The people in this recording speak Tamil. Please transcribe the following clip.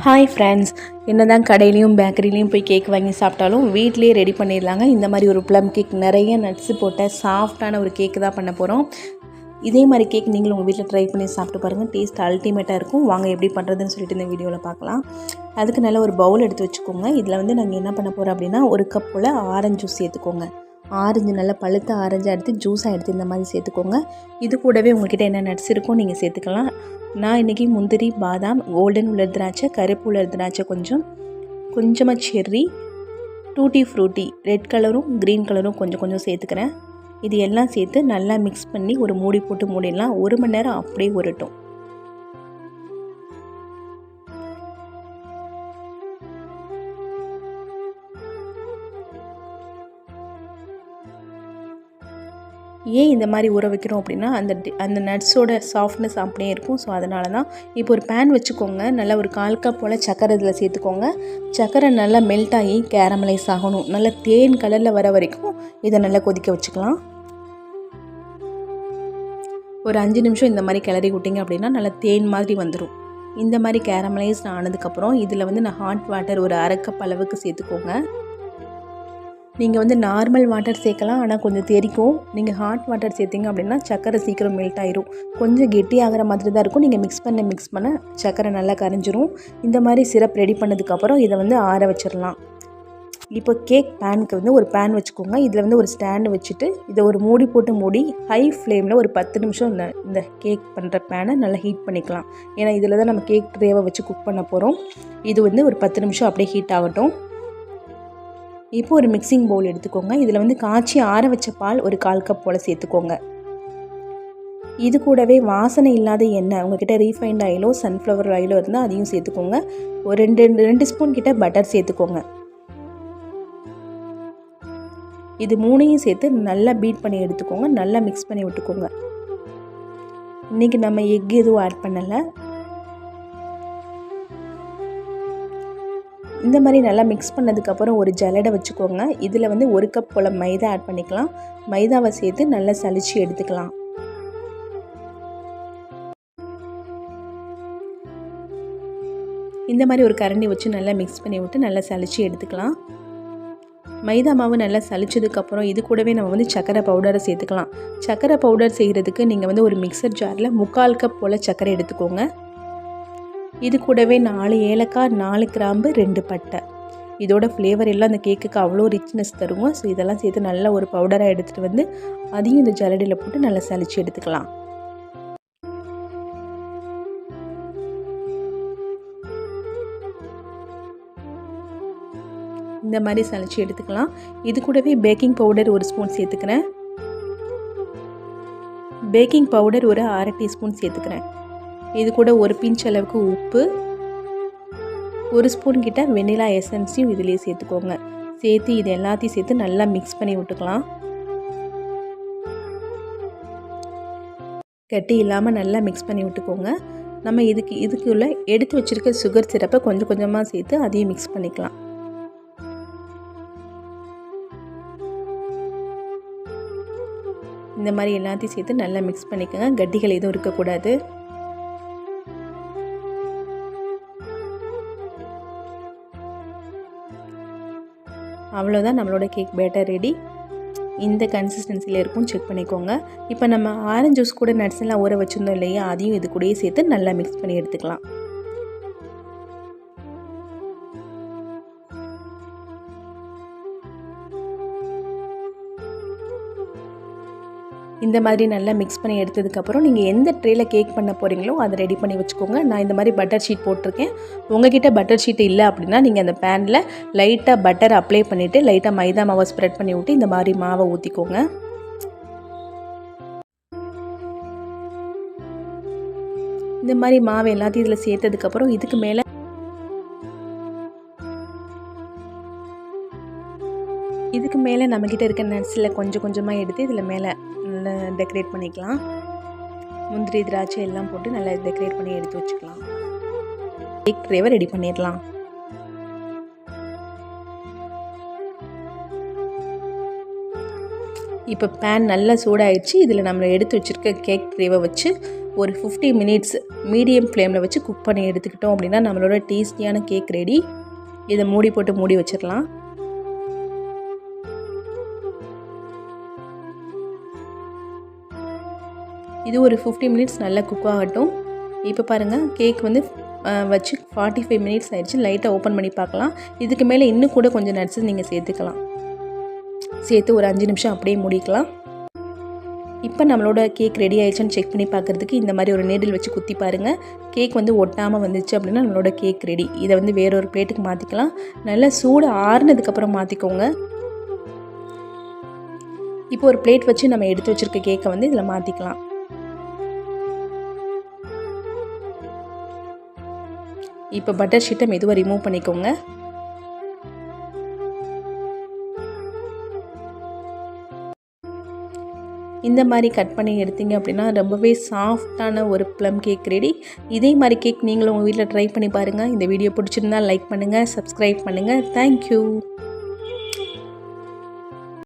ஹாய் ஃப்ரெண்ட்ஸ், என்னதான் கடையிலையும் பேக்கரிலையும் போய் கேக் வாங்கி சாப்பிட்டாலும் வீட்லேயே ரெடி பண்ணிடலாங்க. இந்த மாதிரி ஒரு ப்ளம் கேக் நிறைய நட்ஸு போட்ட சாஃப்டான ஒரு கேக்கு தான் பண்ண போகிறோம். இதே மாதிரி கேக் நீங்களும் உங்கள் வீட்டில் ட்ரை பண்ணி சாப்பிட்டு பாருங்கள். டேஸ்ட் அல்டிமேட்டாக இருக்கும். வாங்க எப்படி பண்ணுறதுன்னு சொல்லிட்டு இந்த வீடியோவில் பார்க்கலாம். அதுக்கு நல்ல ஒரு பவுல் எடுத்து வச்சுக்கோங்க. இதில் வந்து நாங்கள் என்ன பண்ண போகிறோம் அப்படின்னா, ஒரு கப் போல் ஆரஞ்சு ஜூஸ் சேர்த்துக்கோங்க. ஆரஞ்சு நல்லா பழுத்த ஆரஞ்சாக எடுத்து ஜூஸாக எடுத்து இந்த மாதிரி சேர்த்துக்கோங்க. இது கூடவே உங்கள்கிட்ட என்ன நட்ஸ் இருக்கோ நீங்கள் சேர்த்துக்கலாம். நான் இன்றைக்கி முந்திரி, பாதாம், கோல்டன் உலர் திராட்சை, கருப்பு உலர் திராட்சை கொஞ்சமாக செர்ரி, டூட்டி ஃப்ரூட்டி ரெட் கலரும் க்ரீன் கலரும் கொஞ்சம் சேர்த்துக்கிறேன். இது எல்லாம் சேர்த்து நல்லா மிக்ஸ் பண்ணி ஒரு மூடி போட்டு மூடிடலாம். 1 மணி நேரம் அப்படியே உரட்டும். ஏன் இந்த மாதிரி ஊற வைக்கிறோம் அப்படின்னா, அந்த நட்ஸோட சாஃப்ட்னஸ் அப்படியே இருக்கும். ஸோ அதனால தான். இப்போ ஒரு பேன் வச்சுக்கோங்க. நல்லா ஒரு 1/4 கப் போல் சர்க்கரை இதில் சேர்த்துக்கோங்க. சர்க்கரை நல்லா மெல்ட் ஆகி கேரமலைஸ் ஆகணும். நல்லா தேன் கலரில் வர வரைக்கும் இதை நல்லா கொதிக்க வச்சுக்கலாம். ஒரு 5 நிமிஷம் இந்த மாதிரி கிளறி விட்டிங்க அப்படின்னா நல்லா தேன் மாதிரி வந்துடும். இந்த மாதிரி கேரமலைஸ் ஆனதுக்கப்புறம் இதில் வந்து நான் ஹாட் வாட்டர் ஒரு 1/2 கப் அளவுக்கு சேர்த்துக்கோங்க. நீங்கள் வந்து நார்மல் வாட்டர் சேர்க்கலாம், ஆனால் கொஞ்சம் தெரிக்கும். நீங்கள் ஹாட் வாட்டர் சேர்த்திங்க அப்படின்னா சர்க்கரை சீக்கிரம் மெல்ட் ஆயிரும். கொஞ்சம் கெட்டி ஆகிற மாதிரி தான் இருக்கும். நீங்கள் மிக்ஸ் பண்ண சர்க்கரை நல்லா கரைஞ்சிரும். இந்த மாதிரி சிரப் ரெடி பண்ணதுக்கப்புறம் இதை வந்து ஆற வச்சிடலாம். இப்போ கேக் பேனுக்கு வந்து ஒரு பேன் வச்சுக்கோங்க. இதில் வந்து ஒரு ஸ்டாண்டு வச்சுட்டு இதை ஒரு மூடி போட்டு மூடி ஹை ஃப்ளேமில் ஒரு 10 நிமிஷம் இந்த கேக் பண்ணுற பேனை நல்லா ஹீட் பண்ணிக்கலாம். ஏன்னா இதில் தான் நம்ம கேக் ட்ரேவை வச்சு குக் பண்ண போகிறோம். இது வந்து ஒரு 10 நிமிஷம் அப்படியே ஹீட் ஆகட்டும். இப்போ ஒரு மிக்சிங் பவுல் எடுத்துக்கோங்க. இதில் வந்து காய்ச்சி ஆற வச்ச பால் ஒரு 1/4 கப் போல் சேர்த்துக்கோங்க. இது கூடவே வாசனை இல்லாத எண்ணெய், உங்கள்கிட்ட ரீஃபைண்ட் ஆயிலோ சன்ஃப்ளவர் ஆயிலோ இருந்தால் அதையும் சேர்த்துக்கோங்க. ஒரு 2 ஸ்பூன் கிட்ட பட்டர் சேர்த்துக்கோங்க. இது 3ஐயும் சேர்த்து நல்லா பீட் பண்ணி எடுத்துக்கோங்க. நல்லா மிக்ஸ் பண்ணி விட்டுக்கோங்க. இன்றைக்கி நம்ம எக் எதுவும் ஆட் பண்ணலை. இந்த மாதிரி நல்லா மிக்ஸ் பண்ணதுக்கப்புறம் ஒரு ஜல்லடை வச்சுக்கோங்க. இதில் வந்து 1 கப் போல் மைதா ஆட் பண்ணிக்கலாம். மைதாவை சேர்த்து நல்லா சலிச்சு எடுத்துக்கலாம். இந்த மாதிரி ஒரு கரண்டி வச்சு நல்லா மிக்ஸ் பண்ணி விட்டு நல்லா சலிச்சு எடுத்துக்கலாம். மைதா மாவு நல்லா சலிச்சதுக்கப்புறம் இது கூடவே நம்ம வந்து சர்க்கரை பவுடரை சேர்த்துக்கலாம். சர்க்கரை பவுடர் செய்கிறதுக்கு நீங்கள் வந்து ஒரு மிக்சர் ஜாரில் 3/4 கப் போல் சர்க்கரை எடுத்துக்கோங்க. இது கூடவே 4 ஏலக்காய், 4 கிராம்பு, 2 பட்டை. இதோட ஃப்ளேவர் எல்லாம் அந்த கேக்குக்கு அவ்வளோ ரிச்னஸ் தருங்க. ஸோ இதெல்லாம் சேர்த்து நல்லா ஒரு பவுடராக எடுத்துகிட்டு வந்து அதையும் இந்த ஜல்லடையில் போட்டு நல்லா சலிச்சு எடுத்துக்கலாம். இந்த மாதிரி சலிச்சு எடுத்துக்கலாம். இது கூடவே பேக்கிங் பவுடர் 1 ஸ்பூன் சேர்த்துக்கிறேன். பேக்கிங் பவுடர் ஒரு 1/2 டீஸ்பூன் சேர்த்துக்கிறேன். இது கூட ஒரு பிஞ்ச் அளவுக்கு உப்பு, 1 ஸ்பூன் கிட்ட வெனிலா எசன்ஸையும் இதிலே சேர்த்துக்கோங்க. சேர்த்து இது எல்லாத்தையும் சேர்த்து நல்லா மிக்ஸ் பண்ணி விட்டுக்கலாம். கட்டி இல்லாமல் நல்லா மிக்ஸ் பண்ணி விட்டுக்கோங்க. நம்ம இதுக்குள்ள எடுத்து வச்சுருக்க சுகர் சிரப்பை கொஞ்சமாக சேர்த்து அதையும் மிக்ஸ் பண்ணிக்கலாம். இந்த மாதிரி எல்லாத்தையும் சேர்த்து நல்லா மிக்ஸ் பண்ணிக்கோங்க. கட்டிகள் எதுவும் இருக்கக்கூடாது. அவ்வளோதான், நம்மளோட கேக் பேட்டர் ரெடி. இந்த கன்சிஸ்டன்சியில் இருக்கும், செக் பண்ணிக்கோங்க. இப்போ நம்ம ஆரஞ்சு ஜூஸ் கூட நட்ஸ் எல்லாம் ஊற வச்சுருந்தோம் இல்லையா, அதையும் இது கூடயே சேர்த்து நல்லா மிக்ஸ் பண்ணி எடுத்துக்கலாம். இந்த மாதிரி நல்லா மிக்ஸ் பண்ணி எடுத்ததுக்கப்புறம் நீங்கள் எந்த ட்ரேயில் கேக் பண்ண போகிறீங்களோ அதை ரெடி பண்ணி வச்சுக்கோங்க. நான் இந்த மாதிரி பட்டர் ஷீட் போட்டிருக்கேன். உங்ககிட்ட பட்டர் ஷீட் இல்லை அப்படின்னா நீங்கள் அந்த பேனில் லைட்டாக பட்டர் அப்ளை பண்ணிவிட்டு லைட்டாக மைதா மாவை ஸ்ப்ரெட் பண்ணி விட்டு இந்த மாதிரி மாவை ஊற்றிக்கோங்க. இந்த மாதிரி மாவை எல்லாத்தையும் இதில் சேர்த்ததுக்கப்புறம் இதுக்கு மேலே நம்மக்கிட்ட இருக்க நட்ஸில் கொஞ்சமாக எடுத்து இதில் மேலே நல்லா டெக்கரேட் பண்ணிக்கலாம். முந்திரி, திராட்சை எல்லாம் போட்டு நல்லா டெக்கரேட் பண்ணி எடுத்து வச்சுக்கலாம். கேக் ட்ரேவை ரெடி பண்ணிடலாம். இப்போ பேன் நல்லா சூடாயிடுச்சு. இதில் நம்ம எடுத்து வச்சுருக்க கேக் ட்ரேவை வச்சு ஒரு 50 மினிட்ஸ் மீடியம் ஃப்ளேமில் வச்சு குக் பண்ணி எடுத்துக்கிட்டோம் அப்படின்னா நம்மளோட டேஸ்டியான கேக் ரெடி. இதை மூடி போட்டு மூடி வச்சிடலாம். இது ஒரு 50 மினிட்ஸ் நல்லா குக் ஆகட்டும். இப்போ பாருங்கள், கேக் வந்து வச்சு 45 மினிட்ஸ் ஆயிடுச்சு. லைட்டாக ஓப்பன் பண்ணி பார்க்கலாம். இதுக்கு மேலே இன்னும் கூட கொஞ்சம் நட்ஸ் நீங்கள் சேர்த்துக்கலாம். சேர்த்து ஒரு 5 நிமிஷம் அப்படியே மூடிக்கலாம். இப்போ நம்மளோட கேக் ரெடி ஆயிடுச்சுன்னு செக் பண்ணி பார்க்குறதுக்கு இந்த மாதிரி ஒரு நீடில் வச்சு குத்தி பாருங்கள். கேக் வந்து ஒட்டாமல் வந்துச்சு அப்படின்னா நம்மளோட கேக் ரெடி. இதை வந்து வேறொரு பிளேட்டுக்கு மாற்றிக்கலாம். நல்லா சூடு ஆறுனதுக்கப்புறம் மாற்றிக்கோங்க. இப்போ ஒரு பிளேட் வச்சு நம்ம எடுத்து வச்சுருக்க கேக்கை வந்து இதில் மாற்றிக்கலாம். இப்போ பட்டர் ஷீட்டை மெதுவாக ரிமூவ் பண்ணிக்கோங்க. இந்த மாதிரி கட் பண்ணி எடுத்தீங்க அப்படின்னா ரொம்பவே சாஃப்டான ஒரு ப்ளம் கேக் ரெடி. இதே மாதிரி கேக் நீங்களும் உங்கள் வீட்டில் ட்ரை பண்ணி பாருங்கள். இந்த வீடியோ பிடிச்சிருந்தால் லைக் பண்ணுங்கள், சப்ஸ்கிரைப் பண்ணுங்கள். தேங்க்யூ.